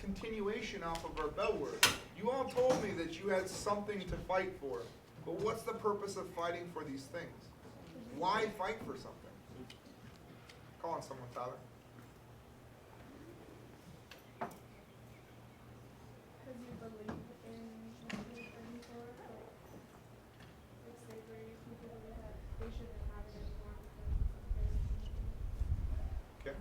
continuation off of our bellword. You all told me that you had something to fight for. But what's the purpose of fighting for these things? Why fight for something? Call on someone, Tyler. Because you believe in what you're fighting for, like slavery, people believe that they shouldn't have it anymore because it's unfair.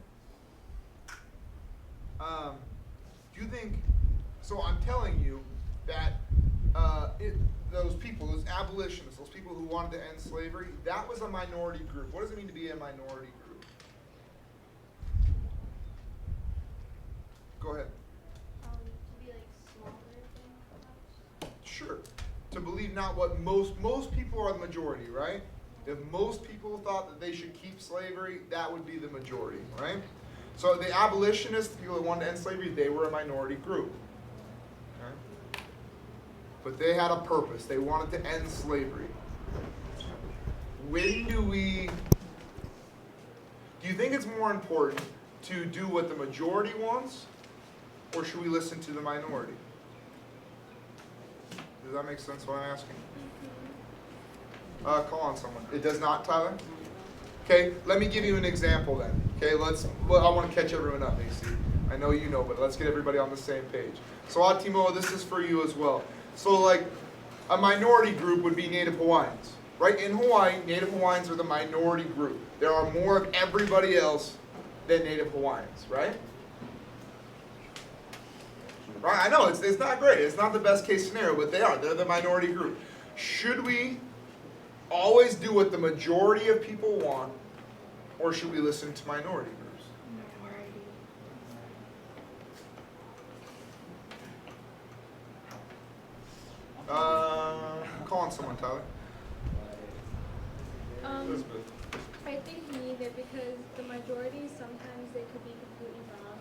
Do you think, so I'm telling you that those people, those abolitionists, those people who wanted to end slavery, that was a minority group. What does it mean to be a minority group? Go ahead. To be like smaller than perhaps? Sure. To believe not what most people are the majority, right? If most people thought that they should keep slavery, that would be the majority, right? So the abolitionists, people that wanted to end slavery, they were a minority group. Okay? But they had a purpose. They wanted to end slavery. When do you think it's more important to do what the majority wants, or should we listen to the minority? Does that make sense what I'm asking? Call on someone. It does not, Tyler? Okay, let me give you an example then. Okay, I want to catch everyone up, AC. I know you know, but let's get everybody on the same page. So Atimo, this is for you as well. So like, a minority group would be Native Hawaiians. Right? In Hawaii, Native Hawaiians are the minority group. There are more of everybody else than Native Hawaiians, right? Right? I know, it's not great. It's not the best case scenario, but they are. They're the minority group. Should we always do what the majority of people want, or should we listen to minority groups? Call on someone, Tyler. Elizabeth. I think neither, because the majority, sometimes they could be completely wrong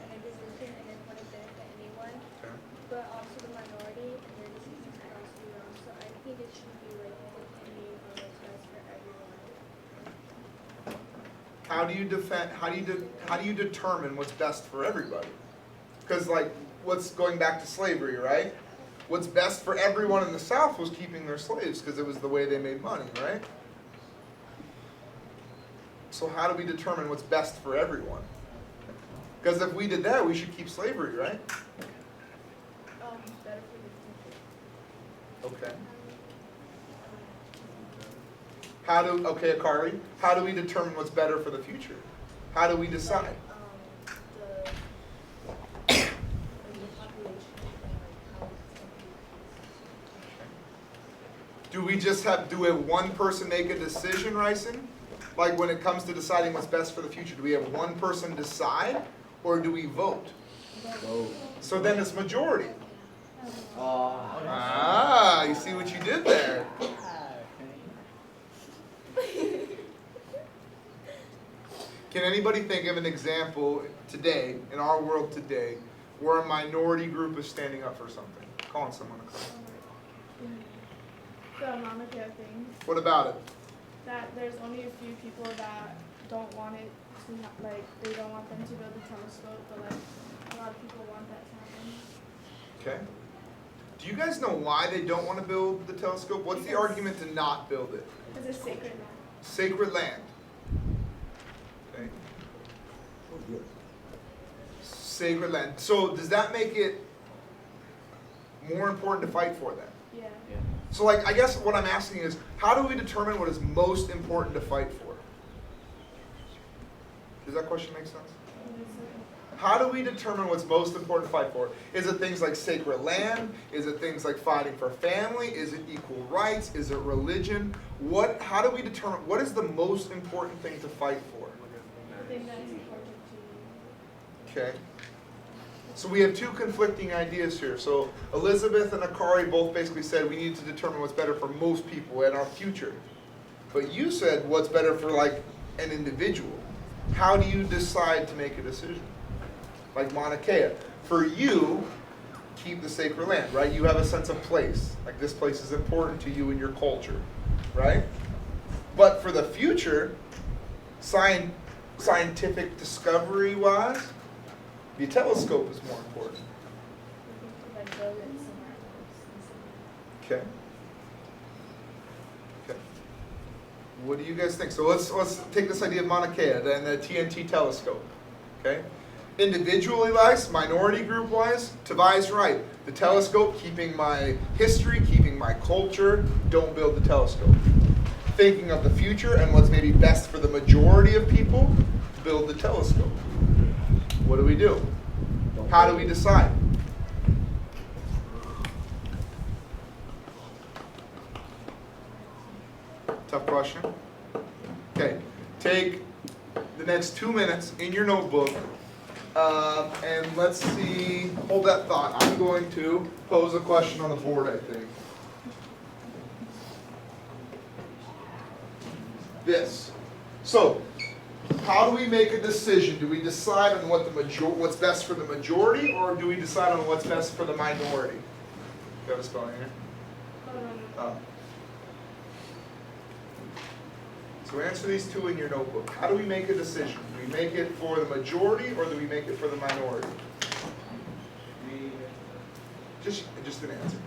in a decision and it wouldn't benefit anyone. Okay. But also the minority and their decisions could also be wrong. So I think it should be like depending on what's best for everyone. How do you determine what's best for everybody? Because like, what's going back to slavery, right? What's best for everyone in the South was keeping their slaves because it was the way they made money, right? So how do we determine what's best for everyone? Because if we did that, we should keep slavery, right? Better for the future. Okay. Okay, Carly, how do we determine what's better for the future? How do we decide? The population and like how Do we just do we have one person make a decision, Ryson? Like when it comes to deciding what's best for the future, do we have one person decide, or do we vote? Vote. So then it's majority. You see what you did there? Can anybody think of an example today, in our world today, where a minority group is standing up for something? Call on someone to come. The Obamacare thing, What about it? that there's only a few people that don't want it to, like, they don't want them to build a telescope, but like, a lot of people want that to happen. Okay. Do you guys know why they don't want to build the telescope? What's the argument to not build it? Because it's sacred now. Sacred land. Okay. Sacred land. So does that make it more important to fight for that? Yeah. So like, I guess what I'm asking is, how do we determine what is most important to fight for? Does that question make sense? How do we determine what's most important to fight for? Is it things like sacred land? Is it things like fighting for family? Is it equal rights? Is it religion? How do we determine, what is the most important thing to fight for? I think that's important to Okay. So we have two conflicting ideas here. So Elizabeth and Akari both basically said we need to determine what's better for most people and our future. But you said what's better for like an individual. How do you decide to make a decision? Like Mauna Kea. For you, keep the sacred land, right? You have a sense of place. Like this place is important to you in your culture, right? But for the future, scientific discovery-wise, The telescope is more important. Like build it somewhere else. Okay. Okay. What do you guys think? So let's take this idea of Mauna Kea and the TNT telescope. Okay. Individually wise, minority group wise, Tavai's right. The telescope, keeping my history, keeping my culture, don't build the telescope. Thinking of the future and what's maybe best for the majority of people, build the telescope. What do we do? How do we decide? Tough question. Okay, take the next 2 minutes in your notebook, and let's see, hold that thought. I'm going to pose a question on the board, I think. This. So, how do we make a decision? Do we decide on what's best for the majority, or do we decide on what's best for the minority? You have a spelling here? Oh. So answer these two in your notebook. How do we make a decision? Do we make it for the majority, or do we make it for the minority? Just an answer.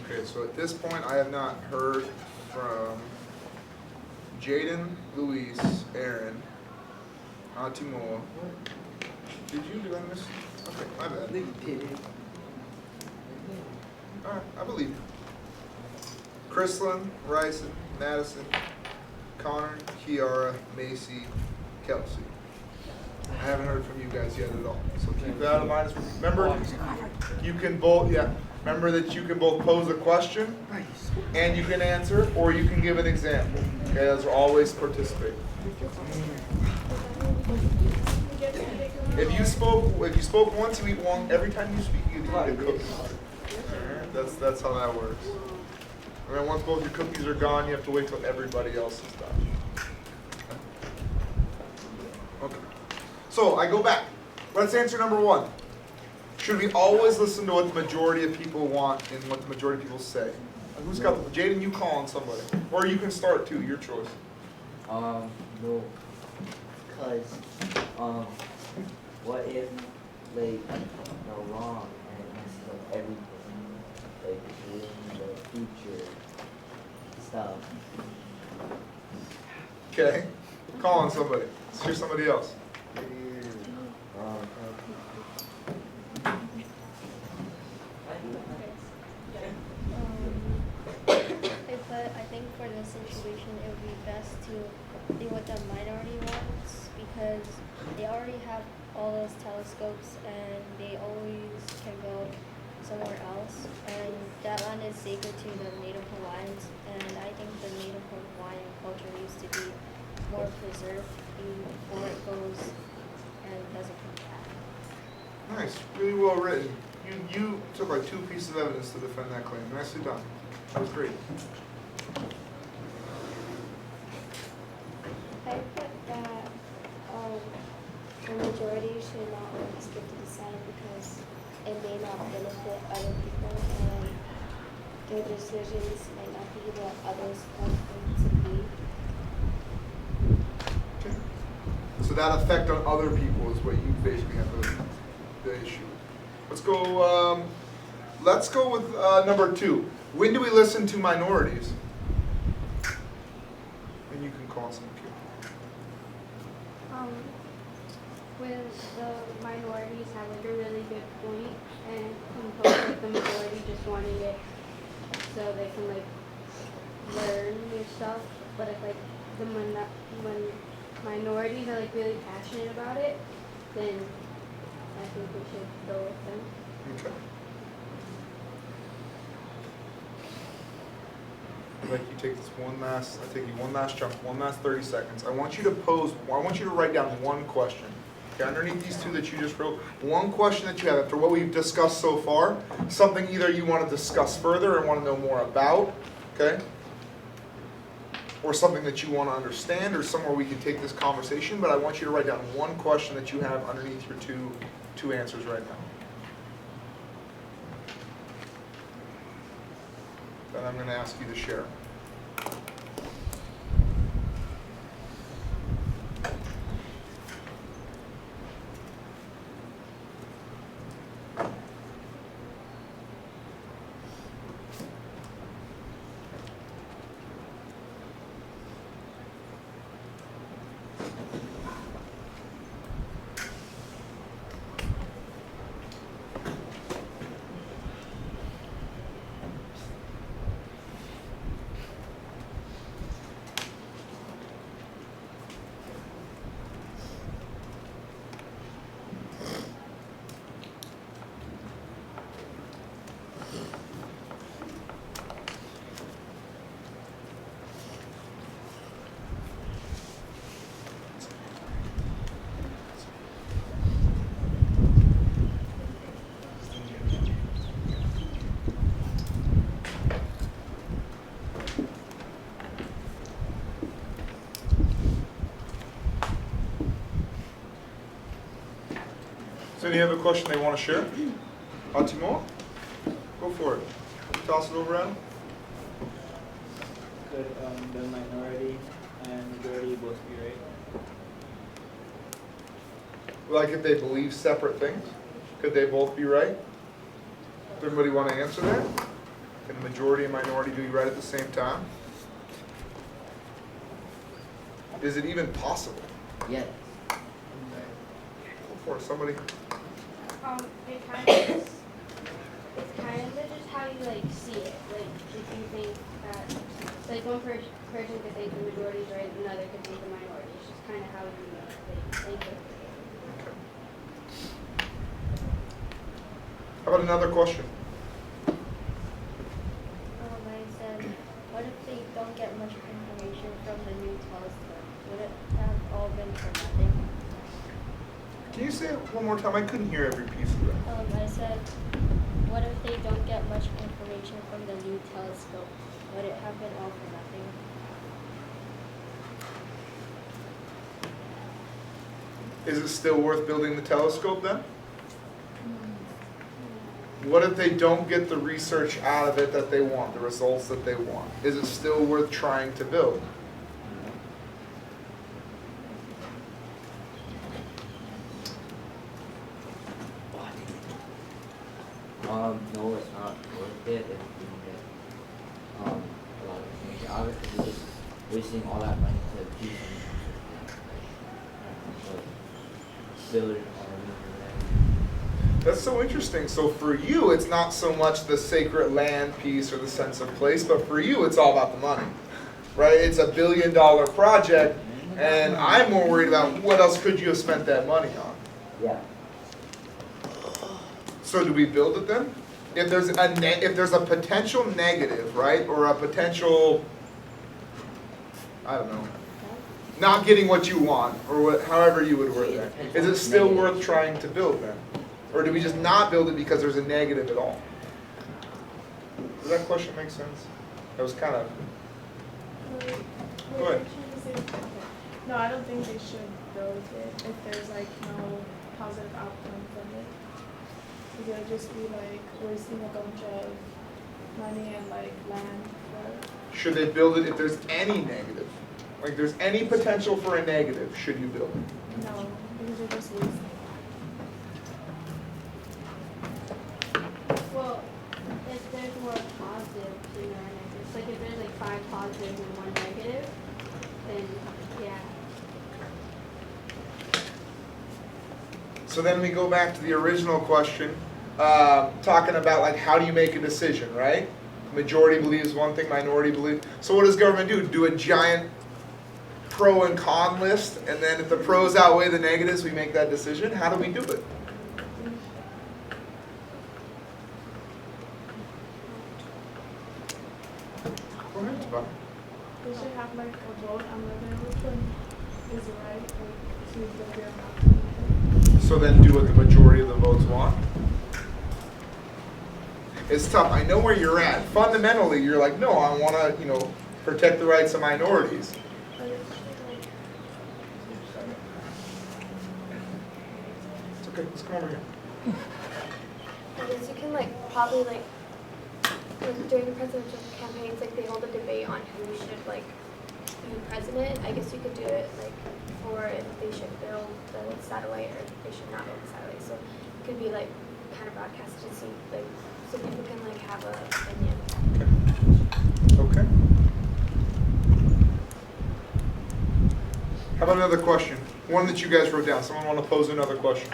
Okay, so at this point, I have not heard from Jaden, Luis, Aaron, Atimoa. Did you? Did I miss? Okay, my bad. Alright, I believe you. Chrislyn, Ryson, Madison, Connor, Kiara, Macy, Kelsey. I haven't heard from you guys yet at all. So keep that in mind. Remember, you can both, remember that you can both pose a question and you can answer, or you can give an example. Okay, those are always participate. If you spoke once, you eat one. Every time you speak, you eat a cookie. Alright, that's how that works. And then once both your cookies are gone, you have to wait till everybody else is done. Okay. So I go back. Let's answer number one. Should we always listen to what the majority of people want and what the majority of people say? Who's got the Jaden? You call on somebody, or you can start too. Your choice. No, cause what if like they're wrong and it messes up everything, like the future stuff. Okay, call on somebody. Let's hear somebody else. But I think for this situation, it would be best to do what the minority wants because they already have all those telescopes and they always can go somewhere else. And that land is sacred to the Native Hawaiians, and I think the Native Hawaiian culture needs to be more preserved before it goes and doesn't come back. Nice, really well written. You took like 2 pieces of evidence to defend that claim. Nicely done. That was great. I put that the majority should not always get to decide because it may not benefit other people and their decisions might not be what others want them to be. Okay. So that effect on other people is what you basically have the issue. Let's go with number 2. When do we listen to minorities? And you can call some people. When the minorities have like a really good point and opposed like the majority just wanting it so they can like learn new stuff. But if like when minorities are like really passionate about it, then I think we should go with them. Okay. Like you take this one last chunk, one last 30 seconds. I want you to write down one question. Okay, underneath these 2 that you just wrote, one question that you have after what we've discussed so far, something either you want to discuss further and want to know more about, okay? Or something that you want to understand or somewhere we can take this conversation, but I want you to write down one question that you have underneath your two answers right now. Then I'm going to ask you to share. Does any have a question they want to share? Atimo? Go for it. Toss it over, Adam. Could the minority and majority both be right? Like if they believe separate things, could they both be right? Does everybody want to answer that? Can the majority and minority be right at the same time? Is it even possible? Yes. Go for it, somebody. It kind of is. It's kind of just how you like see it. Like if you think that, like one person could think the majority is right, another could think the minority. It's just kind of how you think it. Okay. How about another question? I said, what if they don't get much information from the new telescope? Would it have all been for nothing? Can you say it one more time? I couldn't hear every piece of that. I said, what if they don't get much information from the new telescope? Would it have been all for nothing? Is it still worth building the telescope then? What if they don't get the research out of it that they want, the results that they want? Is it still worth trying to build? know it's not worth it if we don't get a lot of information. Obviously, we're just wasting all that money to do something. Build it or That's so interesting. So for you, it's not so much the sacred land piece or the sense of place, but for you, it's all about the money, right? It's $1 billion project, and I'm more worried about what else could you have spent that money on. Yeah. So do we build it then? If there's a potential negative, right, or a potential, I don't know, not getting what you want, or however you would word that, is it still worth trying to build then? Or do we just not build it because there's a negative at all? Does that question make sense? That was kind of, Go ahead. No, I don't think they should build it if there's like no positive outcome from it. Because it would just be like wasting a bunch of money and like land for. should they build it if there's any negative? Like there's any potential for a negative, should you build it? No, because you're just wasting. Well, if there's more positives than there are negatives, like if there's like 5 positives and 1 negative, then yeah. So then we go back to the original question, talking about like how do you make a decision, right? Majority believes one thing, minority believes. So what does government do? Do a giant pro and con list, and then if the pros outweigh the negatives, we make that decision? How do we do it? Go ahead, Tabata. They should have like a vote on whether which one is right or to build their house. So then do what the majority of the votes want? It's tough. I know where you're at. Fundamentally, you're like, no, I want to, protect the rights of minorities. But it should like It's okay. Let's come over here. I guess you can probably during the presidential campaigns, they hold a debate on who should be president. I guess you could do it for if they should build the satellite or if they should not build the satellite. So it could be kind of broadcasted to see so people can have an opinion. Okay. How about another question? One that you guys wrote down. Someone want to pose another question?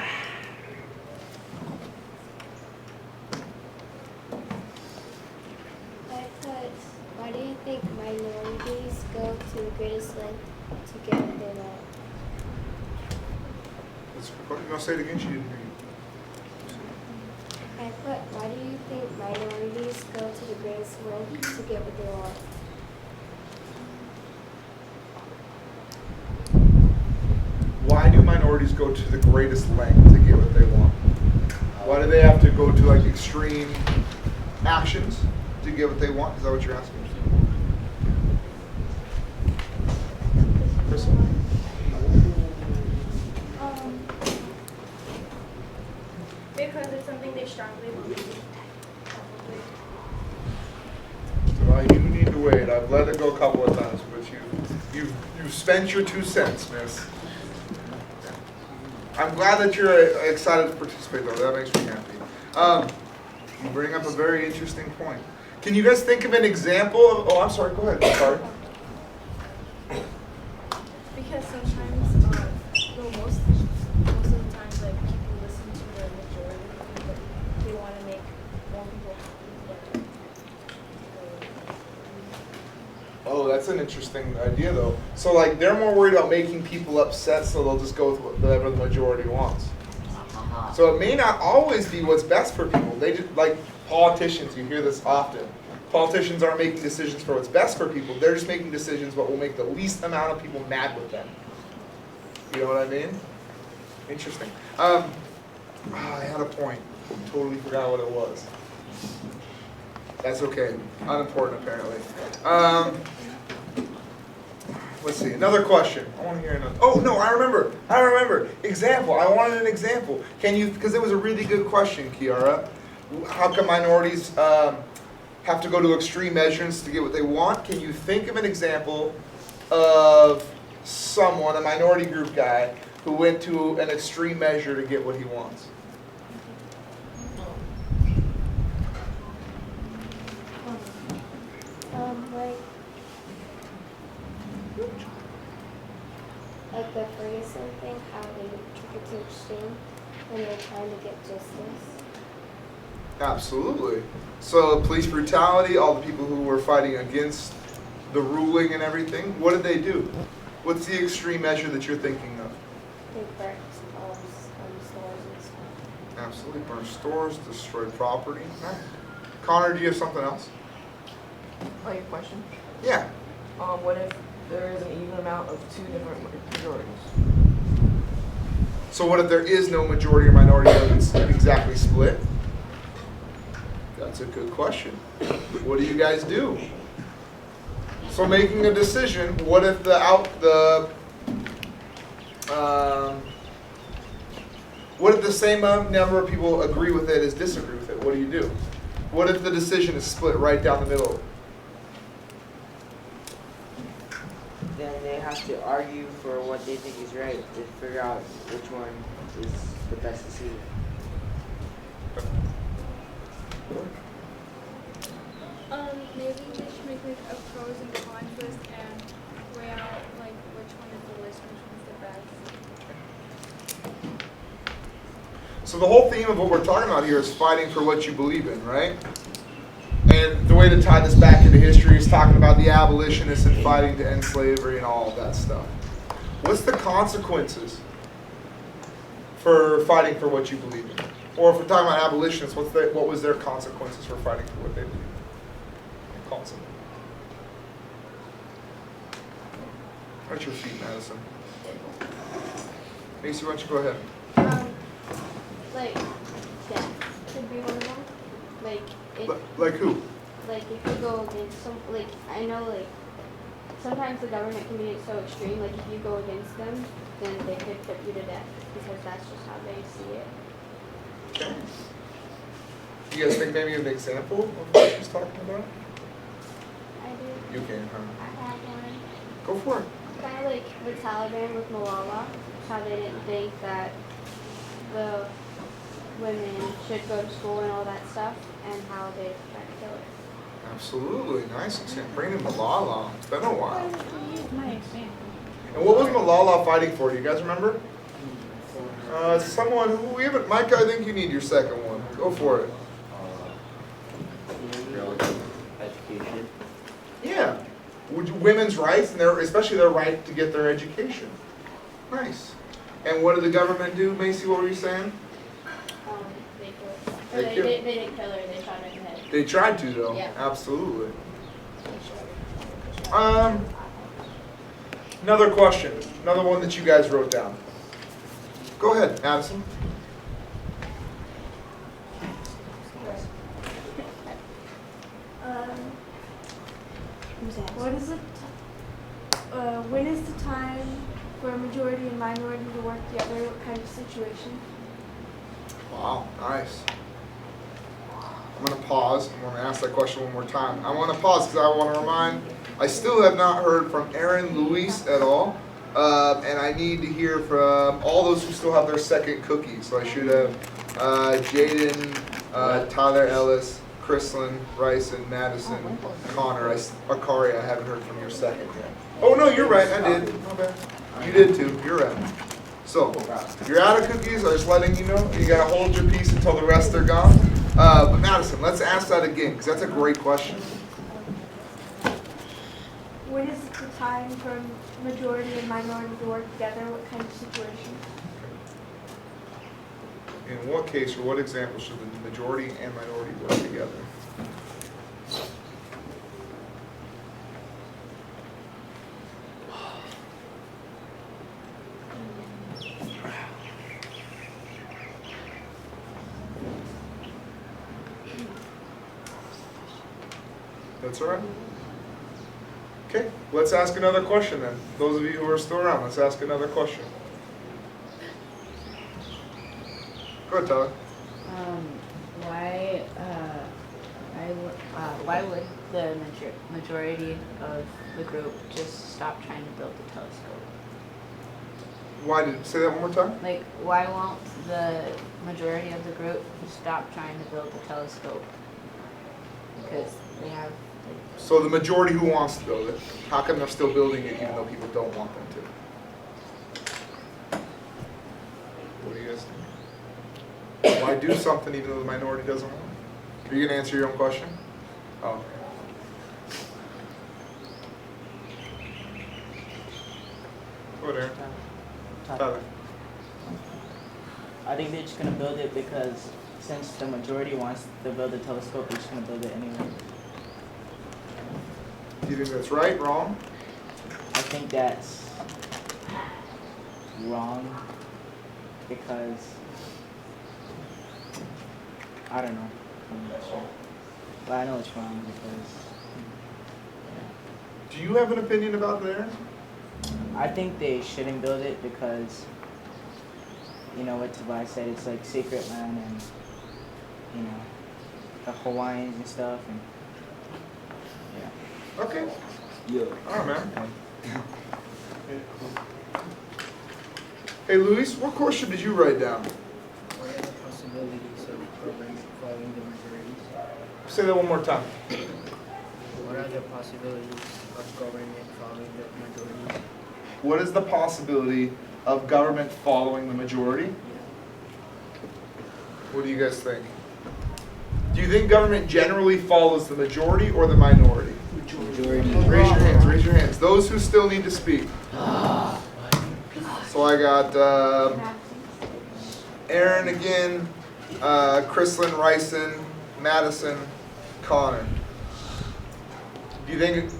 I put, why do you think minorities go to the greatest length to get what they want? You want to say it again? She didn't hear you. I put, why do you think minorities go to the greatest length to get what they want? Why do minorities go to the greatest length to get what they want? Why do they have to go to extreme actions to get what they want? Is that what you're asking? Crystal? because it's something they strongly believe. You need to wait. I've let it go a couple of times, but you've spent your 2 cents, miss. I'm glad that you're excited to participate, though. That makes me happy. You bring up a very interesting point. Can you guys think of an example of? Oh, I'm sorry. Go ahead. Sorry. Because sometimes, most of the times, people listen to the majority, but they want to make more people happy. Oh, that's an interesting idea, though. So, they're more worried about making people upset, so they'll just go with whatever the majority wants. So it may not always be what's best for people. They just, politicians, you hear this often. Politicians aren't making decisions for what's best for people. They're just making decisions what will make the least amount of people mad with them. You know what I mean? Interesting. I had a point. Totally forgot what it was. That's okay. Unimportant, apparently. Let's see. Another question. I want to hear another. Oh, no, I remember. Example. I wanted an example. Can you, because it was a really good question, Kiara. How come minorities have to go to extreme measures to get what they want? Can you think of an example of someone, a minority group guy, who went to an extreme measure to get what he wants? Like the Ferguson thing, how they took it to extreme when they're trying to get justice. Absolutely. So police brutality, all the people who were fighting against the ruling and everything, what did they do? What's the extreme measure that you're thinking of? They burnt stores and stuff. Absolutely. Burned stores, destroyed property. Nice. Connor, do you have something else? Oh, your question? Yeah. What if there is an even amount of two different majorities? So what if there is no majority or minority that's exactly split? That's a good question. What do you guys do? So making a decision, what if what if the same number of people agree with it as disagree with it? What do? What if the decision is split right down the middle? Then they have to argue for what they think is right to figure out which one is the best decision. Maybe they should make like a pros and cons list and weigh out like which one is the worst, which one's the best. So the whole theme of what we're talking about here is fighting for what you believe in, right? And the way to tie this back into history is talking about the abolitionists and fighting to end slavery and all of that stuff. What's the consequences for fighting for what you believe in? Or if we're talking about abolitionists, what was their consequences for fighting for what they believe in? Constantly. At your feet, Madison. Macy, why don't you go ahead? Like, death could be one of them. Like, Like who? like if you go against some, like, I know, like, sometimes the government can be so extreme, like, if you go against them, then they could put you to death, because that's just how they see it. Okay. You guys think maybe an example of what she's talking about? I do. You can, huh? I have one. Go for it. Kind of like the Taliban with Malala, how they didn't think that the women should go to school and all that stuff, and how they tried to kill her. Absolutely. Nice example. Bring in Malala. It's been a while. My example. And what was Malala fighting for? Do you guys remember? Someone who we haven't. Mike, I think you need your second one. Go for it. Education. Yeah. Women's rights, and especially their right to get their education. Nice. And what did the government do, Macy? What were you saying? They killed her. They Or they killed- didn't kill her, they shot her in the head. They tried to, though. Yeah. Absolutely. Another question. Another one that you guys wrote down. Go ahead, Addison. When is the time for a majority and minority to work together? What kind of situation? Wow, nice. I'm going to pause. I'm going to ask that question one more time. I want to pause because I want to remind, I still have not heard from Aaron Luis at all. And I need to hear from all those who still have their second cookie. So I should have Jaden, Tyler Ellis, Chrislyn, Rice, and Madison, Connor. Akari, I haven't heard from your second yet. Oh, no, you're right. I did. My bad. You did too. You're right. So, you're out of cookies. I'm just letting you know. You got to hold your peace until the rest are gone. But Madison, let's ask that again because that's a great question. When is the time for majority and minority to work together? What kind of situation? In what case or what example should the majority and minority work together? That's all right. Okay, let's ask another question then. Those of you who are still around, let's ask another question. Go ahead, Tyler. Why would the majority of the group just stop trying to build the telescope? Why did say that one more time? Like, why won't the majority of the group stop trying to build the telescope? Because they have So the majority who wants to build it, how come they're still building it even though people don't want them to? What do you guys think? Why do something even though the minority doesn't want it? Are you gonna answer your own question? Oh, okay. Go there. Tyler. I think they're just gonna build it because since the majority wants to build a telescope, they're just gonna build it anyway. Do you think that's right, wrong? I think that's wrong because I don't know. I'm not sure. But I know it's wrong because Do you have an opinion about that? I think they shouldn't build it because, you know, what Tobias said, it's like sacred land and, you know, the Hawaiians and stuff and, yeah. Okay. Yeah. All right, man. Hey, Luis, what question did you write down? What are the possibilities of government following the majorities? Say that one more time. What are the possibilities of government following the majorities? What is the possibility of government following the majority? What do you guys think? Do you think government generally follows the majority or the minority? Majority. Raise your hands, raise your hands. Those who still need to speak. So I got Aaron again, Chrislyn, Ryson, Madison, Connor. Do you think,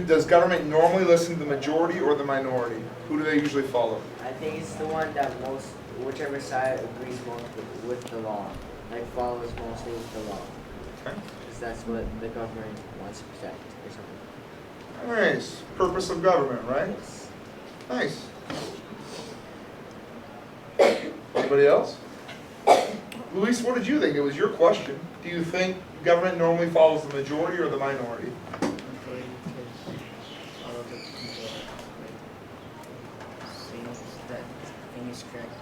does government normally listen to the majority or the minority? Who do they usually follow? I think it's the one that most, whichever side agrees most with the law, like follows mostly with the law. Okay. Because that's what the government wants to protect or something. Nice. Purpose of government, right? Yes. Nice. Anybody else? Luis, what did you think? It was your question. Do you think government normally follows the majority or the minority? Majority, because all of the people like saying that thing is correct.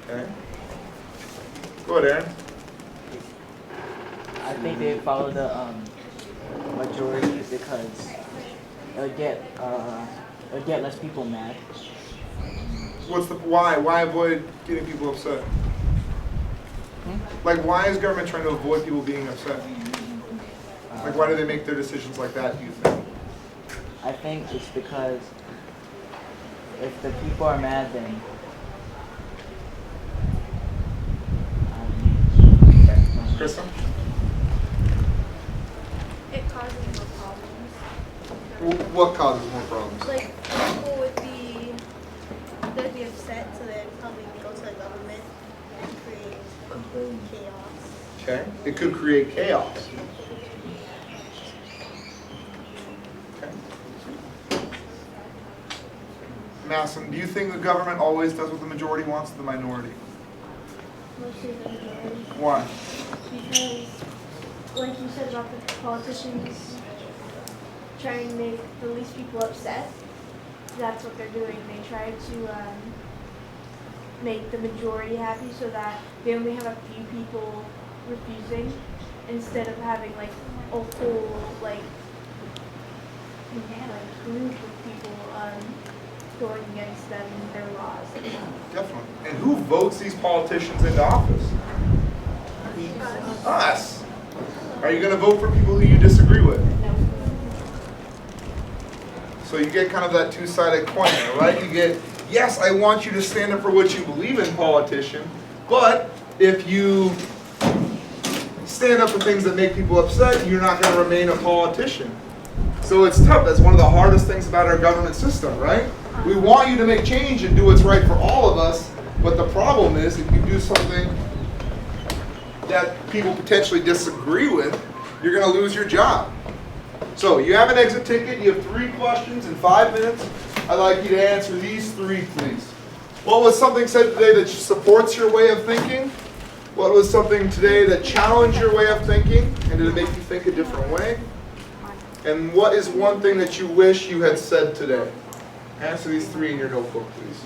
Okay. Go ahead, Aaron. I think they follow the majority because it'll get less people mad. What's the why? Why avoid getting people upset? Like, why is government trying to avoid people being upset? Like, why do they make their decisions like that, do you think? I think it's because if the people are mad, then Kristen? It causes more problems. What causes more problems? Like people they'd be upset, so they'd probably go to the government and create chaos. Okay. It could create chaos. Okay. Masson, do you think the government always does what the majority wants or the minority? Mostly the majority. Why? Because, like you said about the politicians trying to make the least people upset, that's what they're doing. They try to make the majority happy so that they only have a few people refusing instead of having like a whole like group of people going against them and their laws. Definitely. And who votes these politicians into office? Us. Are you going to vote for people who you disagree with? So you get kind of that two-sided coin there, right? You get, yes, I want you to stand up for what you believe in, politician, but if you stand up for things that make people upset, you're not going to remain a politician. So it's tough. That's one of the hardest things about our government system, right? We want you to make change and do what's right for all of us, but the problem is if you do something that people potentially disagree with, you're going to lose your job. So you have an exit ticket. You have 3 questions in 5 minutes. I'd like you to answer these 3, please. What was something said today that supports your way of thinking? What was something today that challenged your way of thinking? And did it make you think a different way? And what is one thing that you wish you had said today? Answer these 3 in your notebook, please.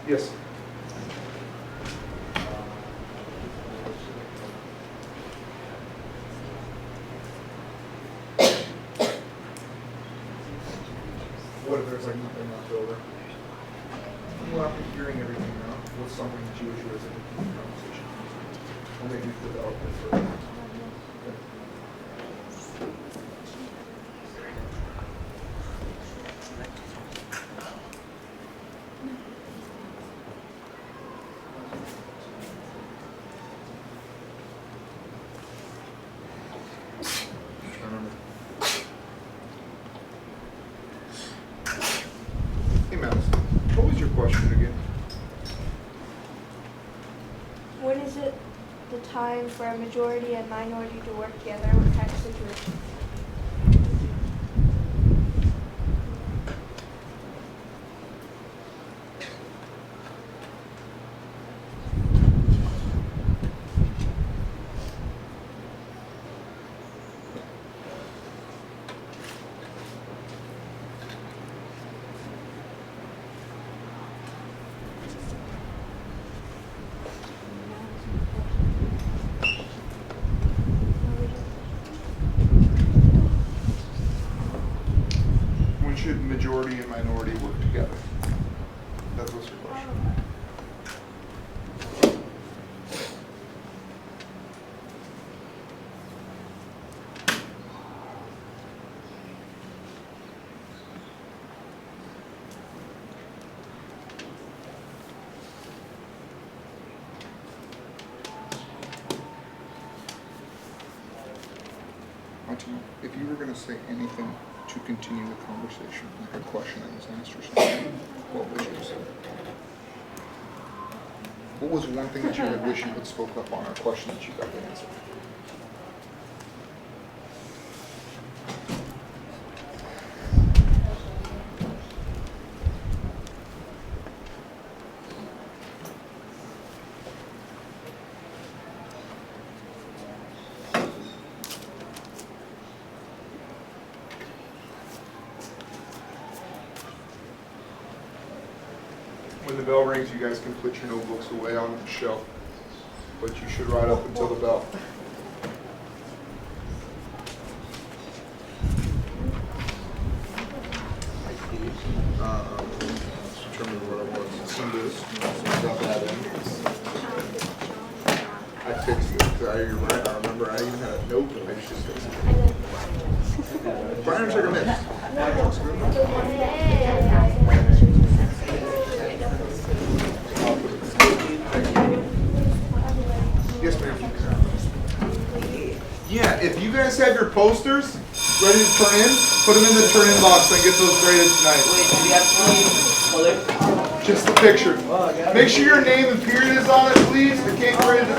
Yes. What if there's like nothing left over? Well, after hearing everything now, what's something that you wish was in the conversation? Or maybe develop it further. Hey, Madison, what was your question again? When is it the time for a majority and minority to work together? What kind of situation? When should majority and minority work together? That was your question. Martina, if you were going to say anything to continue the conversation, like a question that was asked or something, what would you say? What was one thing that you would wish you had spoke up on, or a question that you got to answer? When the bell rings, you guys can put your notebooks away on the shelf, but you should ride up until the bell. I'm trying to remember what it was. See this? So drop that in. I fixed it. You're right. I remember. I even had a note, but I just fixed it. Brian, check a minute. Yes, ma'am. Yeah, if you guys have your posters ready to turn in, put them in the turn-in box and get those graded tonight. Wait, do we have to color? Just the picture. Make sure your name and period is on it, please. The cake ready to